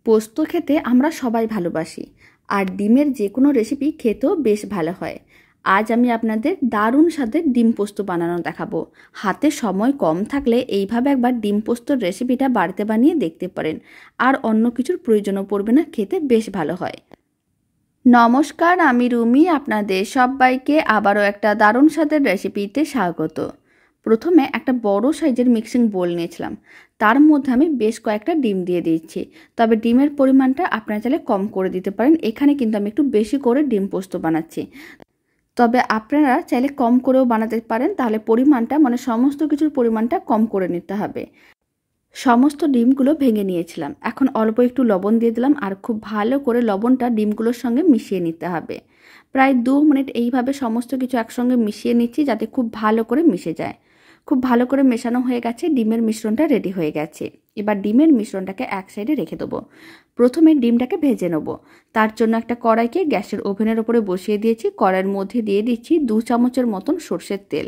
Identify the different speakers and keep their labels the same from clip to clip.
Speaker 1: পোস্ত খেতে আমরা সবাই ভালোবাসি, আর ডিমের যে কোনো রেসিপি খেতেও বেশ ভালো হয়। আজ আমি আপনাদের দারুণ স্বাদের ডিম পোস্ত বানানো দেখাবো। হাতে সময় কম থাকলে এইভাবে একবার ডিম পোস্তর রেসিপিটা বাড়িতে বানিয়ে দেখতে পারেন, আর অন্য কিছুর প্রয়োজনও পড়বে না, খেতে বেশ ভালো হয়। নমস্কার, আমি রুমি, আপনাদের সবাইকে আবারও একটা দারুণ স্বাদের রেসিপিতে স্বাগত। প্রথমে একটা বড় সাইজের মিক্সিং বোল নিয়েছিলাম, তার মধ্যে আমি বেশ কয়েকটা ডিম দিয়ে দিচ্ছি। তবে ডিমের পরিমাণটা আপনারা চাইলে কম করে দিতে পারেন। এখানে কিন্তু আমি একটু বেশি করে ডিম পোস্ত বানাচ্ছি, তবে আপনারা চাইলে কম করেও বানাতে পারেন। তাহলে পরিমাণটা সমস্ত কিছুর পরিমাণটা কম করে নিতে হবে। সমস্ত ডিমগুলো ভেঙে নিয়েছিলাম। এখন অল্প একটু লবণ দিয়ে দিলাম, আর খুব ভালো করে লবণটা ডিমগুলোর সঙ্গে মিশিয়ে নিতে হবে। প্রায় 2 মিনিট এইভাবে সমস্ত কিছু একসঙ্গে মিশিয়ে নিচ্ছি, যাতে খুব ভালো করে মিশে যায়। খুব ভালো করে মেশানো হয়ে গেছে, ডিমের মিশ্রণটা রেডি হয়ে গেছে। এবার ডিমের মিশ্রণটাকে এক সাইডে রেখে দেবো। প্রথমে ডিমটাকে ভেজে নেব। তার জন্য একটা কড়াইকে গ্যাসের ওভেনের ওপরে বসিয়ে দিয়েছি। কড়াইয়ের মধ্যে দিয়ে দিচ্ছি 2 চামচের মতন সর্ষের তেল।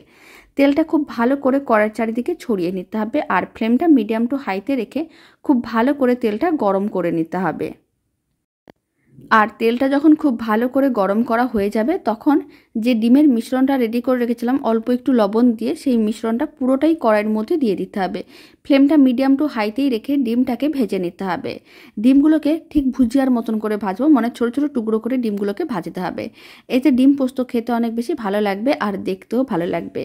Speaker 1: তেলটা খুব ভালো করে কড়াইয়ের চারিদিকে ছড়িয়ে নিতে হবে, আর ফ্লেমটা মিডিয়াম টু হাইতে রেখে খুব ভালো করে তেলটা গরম করে নিতে হবে। আর তেলটা যখন খুব ভালো করে গরম করা হয়ে যাবে, তখন যে ডিমের মিশ্রণটা রেডি করে রেখেছিলাম অল্প একটু লবণ দিয়ে, সেই মিশ্রণটা পুরোটাই কড়াইয়ের মধ্যে দিয়ে দিতে হবে। ফ্লেমটা মিডিয়াম টু হাইতেই রেখে ডিমটাকে ভেজে নিতে হবে। ডিমগুলোকে ঠিক ভুজিয়ার মতন করে ভাজবো, ছোট ছোট টুকরো করে ডিমগুলোকে ভাজতে হবে। এতে ডিম পোস্ত খেতে অনেক বেশি ভালো লাগবে, আর দেখতেও ভালো লাগবে।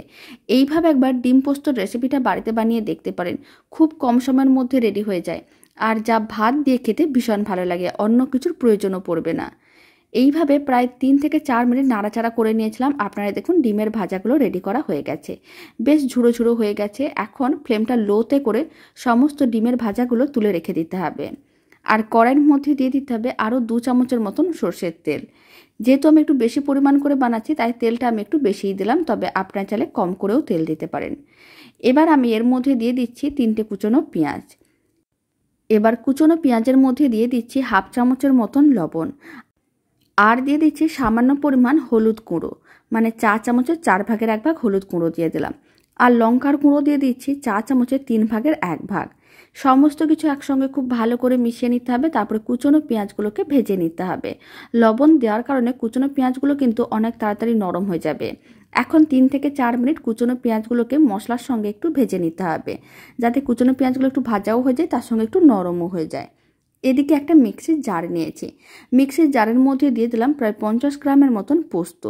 Speaker 1: এইভাবে একবার ডিম পোস্তর রেসিপিটা বাড়িতে বানিয়ে দেখতে পারেন। খুব কম সময়ের মধ্যে রেডি হয়ে যায়, আর যা ভাত দিয়ে খেতে ভীষণ ভালো লাগে, অন্য কিছুর প্রয়োজনও পড়বে না। এইভাবে প্রায় 3 থেকে 4 মিনিট নাড়াচাড়া করে নিয়েছিলাম। আপনারা দেখুন ডিমের ভাজাগুলো রেডি করা হয়ে গেছে, বেশ ঝুড়ো ঝুড়ো হয়ে গেছে। এখন ফ্লেমটা লোতে করে সমস্ত ডিমের ভাজাগুলো তুলে রেখে দিতে হবে। আর কড়াইয়ের মধ্যে দিয়ে দিতে হবে আরও 2 চামচের মতন সর্ষের তেল। যেহেতু আমি একটু বেশি পরিমাণ করে বানাচ্ছি, তাই তেলটা আমি একটু বেশিই দিলাম, তবে আপনারা চাইলে কম করেও তেল দিতে পারেন। এবার আমি এর মধ্যে দিয়ে দিচ্ছি 3টে কুচনো পেঁয়াজ। এবার কুচনো পেঁয়াজের মধ্যে দিয়ে দিচ্ছি 1/2 চামচের মতন লবণ, আর দিয়ে দিচ্ছি সামান্য পরিমাণ হলুদ গুঁড়ো, 4 চামচের 4 ভাগের 1 ভাগ হলুদ গুঁড়ো দিয়ে দিলাম। আর লঙ্কার গুঁড়ো দিয়ে দিচ্ছি 4 চামচের 3 ভাগের 1 ভাগ। সমস্ত কিছু একসঙ্গে খুব ভালো করে মিশিয়ে নিতে হবে। তারপরে কুচনো পেঁয়াজগুলোকে ভেজে নিতে হবে। লবণ দেওয়ার কারণে কুচনো পেঁয়াজগুলো কিন্তু অনেক তাড়াতাড়ি নরম হয়ে যাবে। এখন 3 থেকে 4 মিনিট কুচনো পেঁয়াজগুলোকে মশলার সঙ্গে একটু ভেজে নিতে হবে, যাতে কুচনো পেঁয়াজগুলো একটু ভাজাও হয়ে যায়, তার সঙ্গে একটু নরমও হয়ে যায়। এদিকে একটা মিক্সির জার নিয়েছি। মিক্সির জারের মধ্যে দিয়ে দিলাম প্রায় 50 গ্রামের মতন পোস্ত।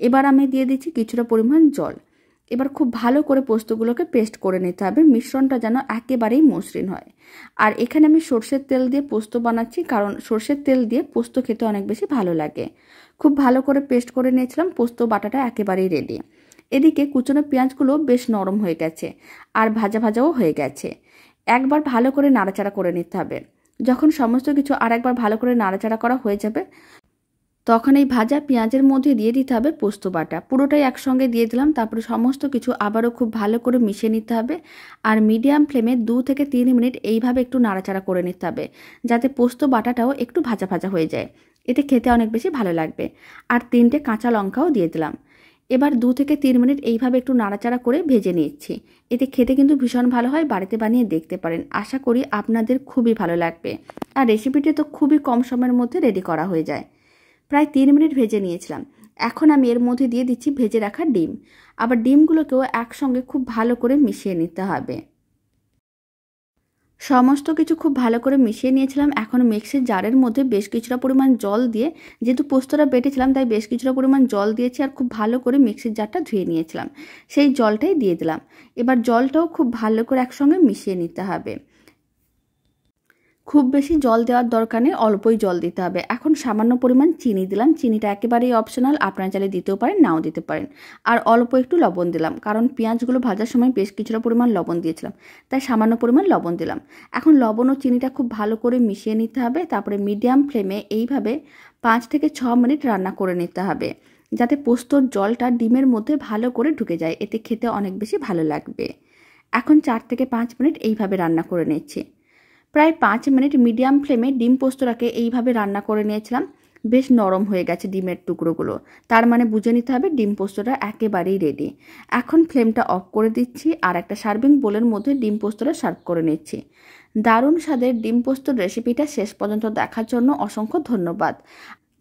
Speaker 1: এবার আমি দিয়ে দিচ্ছি কিছুটা পরিমাণ জল। এবার খুব ভালো করে পোস্তগুলোকে পেস্ট করে নিতে হবে, মিশ্রণটা যেন একেবারেই মসৃণ হয়। আর এখানে আমি সর্ষের তেল দিয়ে পোস্ত বানাচ্ছি, কারণ সর্ষের তেল দিয়ে পোস্ত খেতে অনেক বেশি ভালো লাগে। খুব ভালো করে পেস্ট করে নিয়েছিলাম, পোস্ত বাটাটা একেবারেই রেডি। এদিকে কুচনো পেঁয়াজগুলো বেশ নরম হয়ে গেছে, আর ভাজা ভাজাও হয়ে গেছে। একবার ভালো করে নাড়াচাড়া করে নিতে হবে। যখন সমস্ত কিছু আর একবার ভালো করে নাড়াচাড়া করা হয়ে যাবে, তখন এই ভাজা পেঁয়াজের মধ্যে দিয়ে দিতে হবে পোস্ত বাটা। পুরোটাই একসঙ্গে দিয়ে দিলাম। তারপরে সমস্ত কিছু আবারও খুব ভালো করে মিশিয়ে নিতে হবে, আর মিডিয়াম ফ্লেমে 2 থেকে 3 মিনিট এইভাবে একটু নাড়াচাড়া করে নিতে হবে, যাতে পোস্ত বাটাটাও একটু ভাজা ভাজা হয়ে যায়। এতে খেতে অনেক বেশি ভালো লাগবে। আর 3টে কাঁচা লঙ্কাও দিয়ে দিলাম। এবার 2 থেকে 3 মিনিট এইভাবে একটু নাড়াচাড়া করে ভেজে নিচ্ছি। এতে খেতে কিন্তু ভীষণ ভালো হয়, বাড়িতে বানিয়ে দেখতে পারেন। আশা করি আপনাদের খুবই ভালো লাগবে। আর রেসিপিটি তো খুবই কম সময়ের মধ্যে রেডি করা হয়ে যায়। প্রায় 3 মিনিট ভেজে নিয়েছিলাম। এখন আমি এর মধ্যে দিয়ে দিচ্ছি ভেজে রাখা ডিম। আবার ডিমগুলোকেও একসঙ্গে খুব ভালো করে মিশিয়ে নিতে হবে। সমস্ত কিছু খুব ভালো করে মিশিয়ে নিয়েছিলাম। এখন মিক্সির জারের মধ্যে বেশ কিছুটা পরিমাণ জল দিয়ে, যেহেতু পোস্তটা বেটেছিলাম তাই বেশ কিছুটা পরিমাণ জল দিয়েছি, আর খুব ভালো করে মিক্সির জারটা ধুয়ে নিয়েছিলাম, সেই জলটাই দিয়ে দিলাম। এবার জলটাও খুব ভালো করে একসঙ্গে মিশিয়ে নিতে হবে। খুব বেশি জল দেওয়ার দরকার নেই, অল্পই জল দিতে হবে। এখন সামান্য পরিমাণ চিনি দিলাম। চিনিটা একেবারেই অপশনাল, আপনারা চাইলে দিতেও পারেন, নাও দিতে পারেন। আর অল্প একটু লবণ দিলাম, কারণ পেঁয়াজগুলো ভাজার সময় বেশ কিছুটা পরিমাণ লবণ দিয়েছিলাম, তাই সামান্য পরিমাণ লবণ দিলাম। এখন লবণ ও চিনিটা খুব ভালো করে মিশিয়ে নিতে হবে। তারপরে মিডিয়াম ফ্লেমে এইভাবে 5 থেকে 6 মিনিট রান্না করে নিতে হবে, যাতে পোস্তর জলটা ডিমের মধ্যে ভালো করে ঢুকে যায়। এতে খেতে অনেক বেশি ভালো লাগবে। এখন 4 থেকে 5 মিনিট এইভাবে রান্না করে নিচ্ছি। প্রায় 5 মিনিট মিডিয়াম ফ্লেমে ডিম পোস্তটাকে এইভাবে রান্না করে নিয়েছিলাম। বেশ নরম হয়ে গেছে ডিমের টুকরোগুলো, তার বুঝে নিতে হবে ডিম পোস্তটা একেবারেই রেডি। এখন ফ্লেমটা অফ করে দিচ্ছি, আর একটা সার্ভিং বোলের মধ্যে ডিম পোস্তটা সার্ভ করে নিচ্ছি। দারুণ স্বাদের ডিম পোস্তর রেসিপিটা শেষ পর্যন্ত দেখার জন্য অসংখ্য ধন্যবাদ।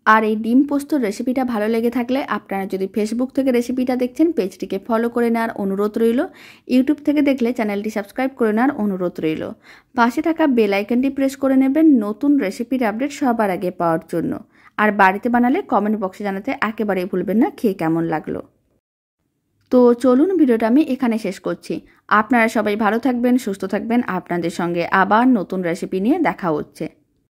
Speaker 1: আর এই ডিম পোস্তর রেসিপিটা ভালো লেগে থাকলে আপনারা যদি ফেসবুক থেকে রেসিপিটা দেখছেন পেজটিকে ফলো করে নেওয়ার অনুরোধ রইল। ইউটিউব থেকে দেখলে চ্যানেলটি সাবস্ক্রাইব করে নেওয়ার অনুরোধ রইল। পাশে থাকা বেল আইকনটি প্রেস করে নেবেন নতুন রেসিপির আপডেট সবার আগে পাওয়ার জন্য। আর বাড়িতে বানালে কমেন্ট বক্সে জানাতে একেবারেই ভুলবেন না খেয়ে কেমন লাগলো। তো চলুন ভিডিওটা আমি এখানে শেষ করছি। আপনারা সবাই ভালো থাকবেন, সুস্থ থাকবেন। আপনাদের সঙ্গে আবার নতুন রেসিপি নিয়ে দেখা হচ্ছে।